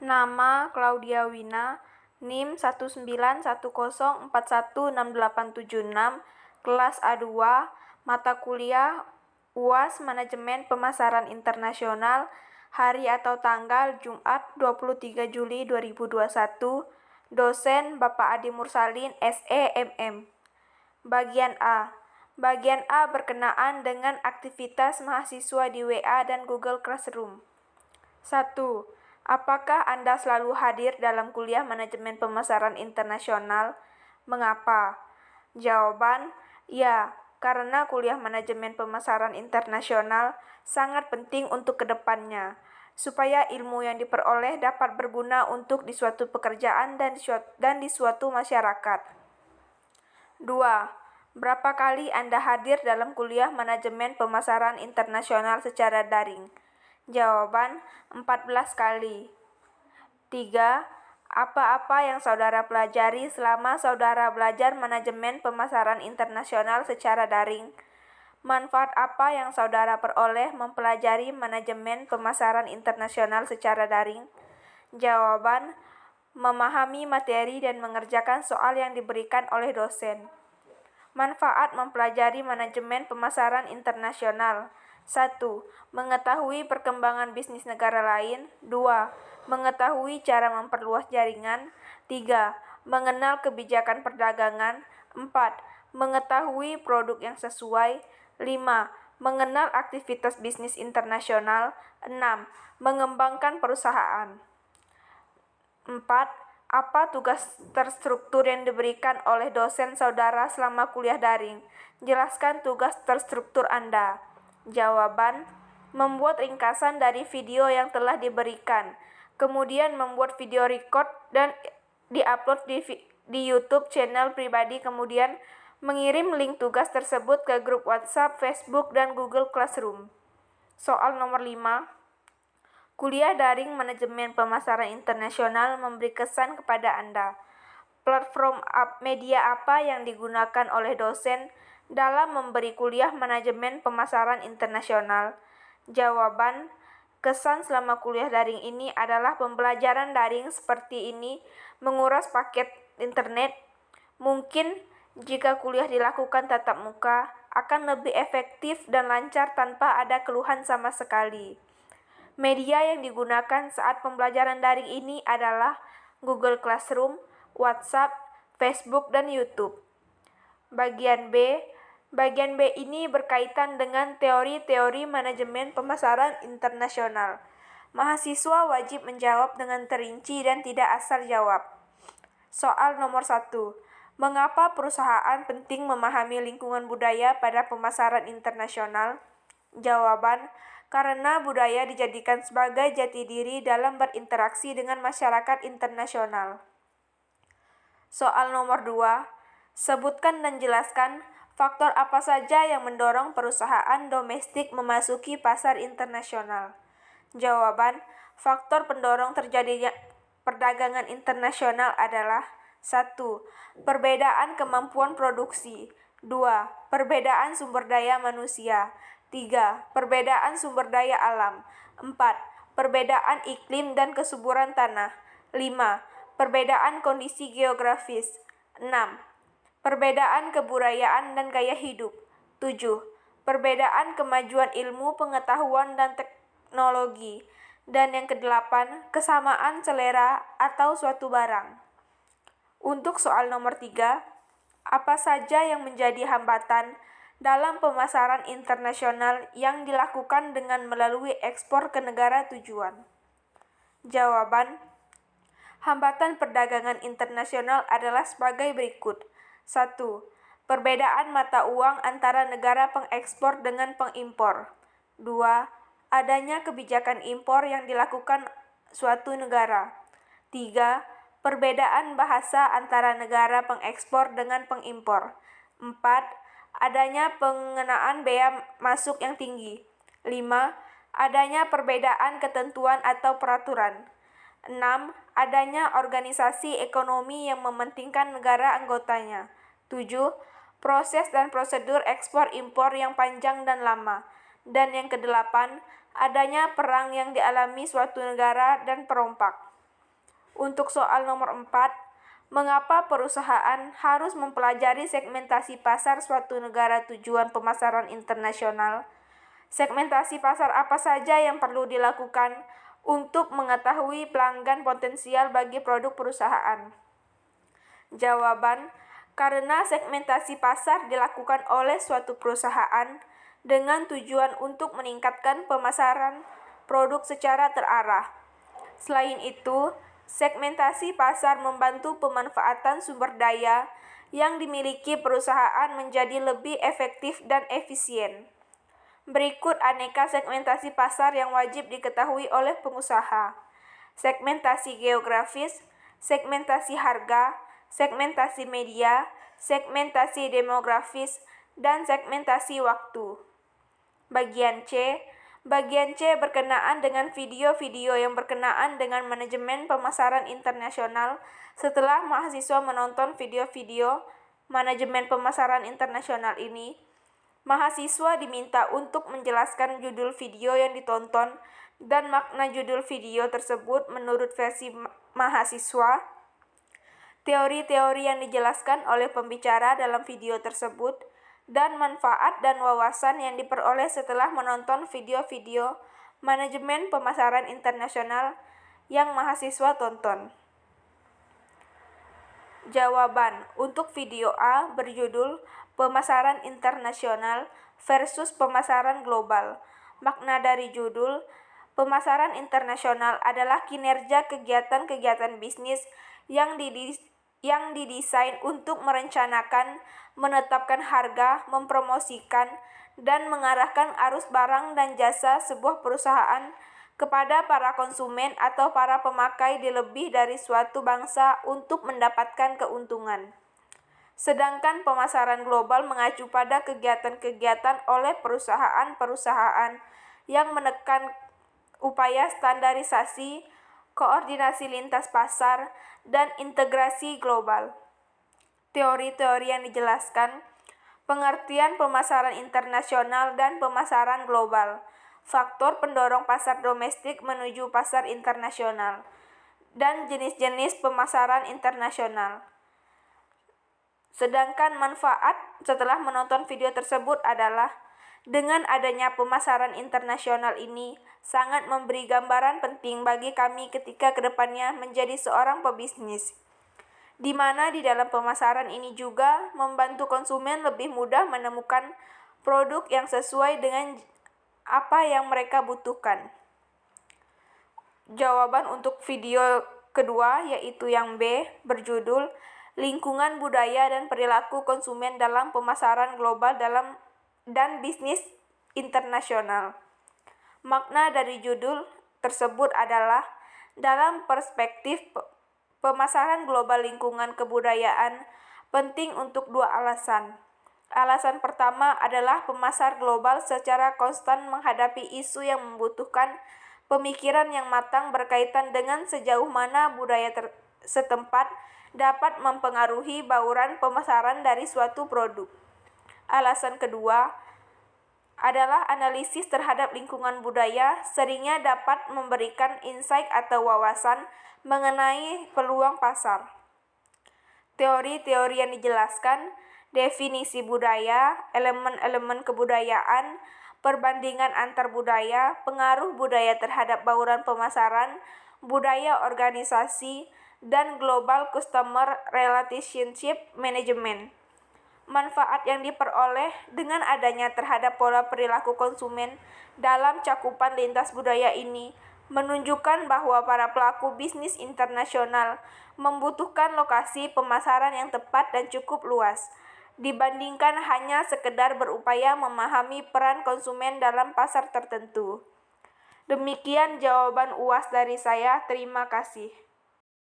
Nama Claudia Wina, NIM 19104168766, kelas A2, mata kuliah UAS Manajemen Pemasaran Internasional, hari atau tanggal Jumat 23 Juli 2021, dosen Bapak Adi Mursalin, SE, MM. Bagian A. Bagian A berkenaan dengan aktivitas mahasiswa di WA dan Google Classroom. 1. Apakah Anda selalu hadir dalam kuliah manajemen pemasaran internasional? Mengapa? Jawaban, ya, karena kuliah manajemen pemasaran internasional sangat penting untuk kedepannya, supaya ilmu yang diperoleh dapat berguna untuk di suatu pekerjaan dan di suatu masyarakat. 2. Berapa kali Anda hadir dalam kuliah manajemen pemasaran internasional secara daring? Jawaban, 14 kali. 3. Apa-apa yang saudara pelajari selama saudara belajar manajemen pemasaran internasional secara daring? Manfaat apa yang saudara peroleh mempelajari manajemen pemasaran internasional secara daring? Jawaban, memahami materi dan mengerjakan soal yang diberikan oleh dosen. Manfaat mempelajari manajemen pemasaran internasional. 1. Mengetahui perkembangan bisnis negara lain. 2. Mengetahui cara memperluas jaringan. 3. Mengenal kebijakan perdagangan. 4. Mengetahui produk yang sesuai. 5. Mengenal aktivitas bisnis internasional. 6. Mengembangkan perusahaan. 4. Apa tugas terstruktur yang diberikan oleh dosen saudara selama kuliah daring? Jelaskan tugas terstruktur Anda. Jawaban, membuat ringkasan dari video yang telah diberikan, kemudian membuat video record dan diupload di YouTube channel pribadi, kemudian mengirim link tugas tersebut ke grup WhatsApp, Facebook, dan Google Classroom. Soal nomor 5. Kuliah daring manajemen pemasaran internasional memberi kesan kepada Anda. Platform media apa yang digunakan oleh dosen dalam memberi kuliah manajemen pemasaran internasional? Jawaban, kesan selama kuliah daring ini adalah pembelajaran daring seperti ini menguras paket internet. Mungkin jika kuliah dilakukan tatap muka, akan lebih efektif dan lancar tanpa ada keluhan sama sekali. Media yang digunakan saat pembelajaran daring ini adalah Google Classroom, WhatsApp, Facebook, dan YouTube. Bagian B. Bagian B ini berkaitan dengan teori-teori manajemen pemasaran internasional. Mahasiswa wajib menjawab dengan terinci dan tidak asal jawab. Soal nomor 1. Mengapa perusahaan penting memahami lingkungan budaya pada pemasaran internasional? Jawaban, karena budaya dijadikan sebagai jati diri dalam berinteraksi dengan masyarakat internasional. Soal nomor 2. Sebutkan dan jelaskan faktor apa saja yang mendorong perusahaan domestik memasuki pasar internasional. Jawaban, faktor pendorong terjadinya perdagangan internasional adalah 1. Perbedaan kemampuan produksi. 2. Perbedaan sumber daya manusia. 3. Perbedaan sumber daya alam. 4. Perbedaan iklim dan kesuburan tanah. 5. Perbedaan kondisi geografis. 6. Perbedaan kebudayaan dan gaya hidup. 7. Perbedaan kemajuan ilmu, pengetahuan, dan teknologi. Dan yang ke-8, kesamaan selera atau suatu barang. Untuk soal nomor 3, apa saja yang menjadi hambatan dalam pemasaran internasional yang dilakukan dengan melalui ekspor ke negara tujuan? Jawaban, hambatan perdagangan internasional adalah sebagai berikut. 1. Perbedaan mata uang antara negara pengekspor dengan pengimpor. 2. Adanya kebijakan impor yang dilakukan suatu negara. 3. Perbedaan bahasa antara negara pengekspor dengan pengimpor. 4. Adanya pengenaan bea masuk yang tinggi. 5. Adanya perbedaan ketentuan atau peraturan. 6. Adanya organisasi ekonomi yang mementingkan negara anggotanya. 7. Proses dan prosedur ekspor-impor yang panjang dan lama. Dan yang ke-8, adanya perang yang dialami suatu negara dan perompak. Untuk soal nomor 4, mengapa perusahaan harus mempelajari segmentasi pasar suatu negara tujuan pemasaran internasional? Segmentasi pasar apa saja yang perlu dilakukan untuk mengetahui pelanggan potensial bagi produk perusahaan? Jawaban, karena segmentasi pasar dilakukan oleh suatu perusahaan dengan tujuan untuk meningkatkan pemasaran produk secara terarah. Selain itu, segmentasi pasar membantu pemanfaatan sumber daya yang dimiliki perusahaan menjadi lebih efektif dan efisien. Berikut aneka segmentasi pasar yang wajib diketahui oleh pengusaha. Segmentasi geografis, segmentasi harga, segmentasi media, segmentasi demografis, dan segmentasi waktu. Bagian C. Bagian C berkenaan dengan video-video yang berkenaan dengan manajemen pemasaran internasional. Setelah mahasiswa menonton video-video manajemen pemasaran internasional ini, mahasiswa diminta untuk menjelaskan judul video yang ditonton dan makna judul video tersebut menurut versi mahasiswa, teori-teori yang dijelaskan oleh pembicara dalam video tersebut, dan manfaat dan wawasan yang diperoleh setelah menonton video-video manajemen pemasaran internasional yang mahasiswa tonton. Jawaban, untuk video A berjudul Pemasaran Internasional versus Pemasaran Global. Makna dari judul, pemasaran internasional adalah kinerja kegiatan-kegiatan bisnis yang didesain untuk merencanakan, menetapkan harga, mempromosikan, dan mengarahkan arus barang dan jasa sebuah perusahaan kepada para konsumen atau para pemakai di lebih dari suatu bangsa untuk mendapatkan keuntungan. Sedangkan pemasaran global mengacu pada kegiatan-kegiatan oleh perusahaan-perusahaan yang menekan upaya standarisasi, koordinasi lintas pasar, dan integrasi global. Teori-teori yang dijelaskan, pengertian pemasaran internasional dan pemasaran global, faktor pendorong pasar domestik menuju pasar internasional, dan jenis-jenis pemasaran internasional. Sedangkan manfaat setelah menonton video tersebut adalah, dengan adanya pemasaran internasional ini sangat memberi gambaran penting bagi kami ketika kedepannya menjadi seorang pebisnis, di mana di dalam pemasaran ini juga membantu konsumen lebih mudah menemukan produk yang sesuai dengan apa yang mereka butuhkan. Jawaban untuk video kedua, yaitu yang B, berjudul Lingkungan Budaya dan Perilaku Konsumen dalam Pemasaran Global dan Bisnis Internasional. Makna dari judul tersebut adalah, dalam perspektif pemasaran global lingkungan kebudayaan penting untuk dua alasan. Alasan pertama adalah pemasar global secara konstan menghadapi isu yang membutuhkan pemikiran yang matang berkaitan dengan sejauh mana budaya setempat dapat mempengaruhi bauran pemasaran dari suatu produk. Alasan kedua adalah analisis terhadap lingkungan budaya seringnya dapat memberikan insight atau wawasan mengenai peluang pasar. Teori-teori yang dijelaskan, definisi budaya, elemen-elemen kebudayaan, perbandingan antar budaya, pengaruh budaya terhadap bauran pemasaran, budaya organisasi, dan Global Customer Relationship Management. Manfaat yang diperoleh dengan adanya terhadap pola perilaku konsumen dalam cakupan lintas budaya ini menunjukkan bahwa para pelaku bisnis internasional membutuhkan lokasi pemasaran yang tepat dan cukup luas, dibandingkan hanya sekedar berupaya memahami peran konsumen dalam pasar tertentu. Demikian jawaban UAS dari saya, terima kasih.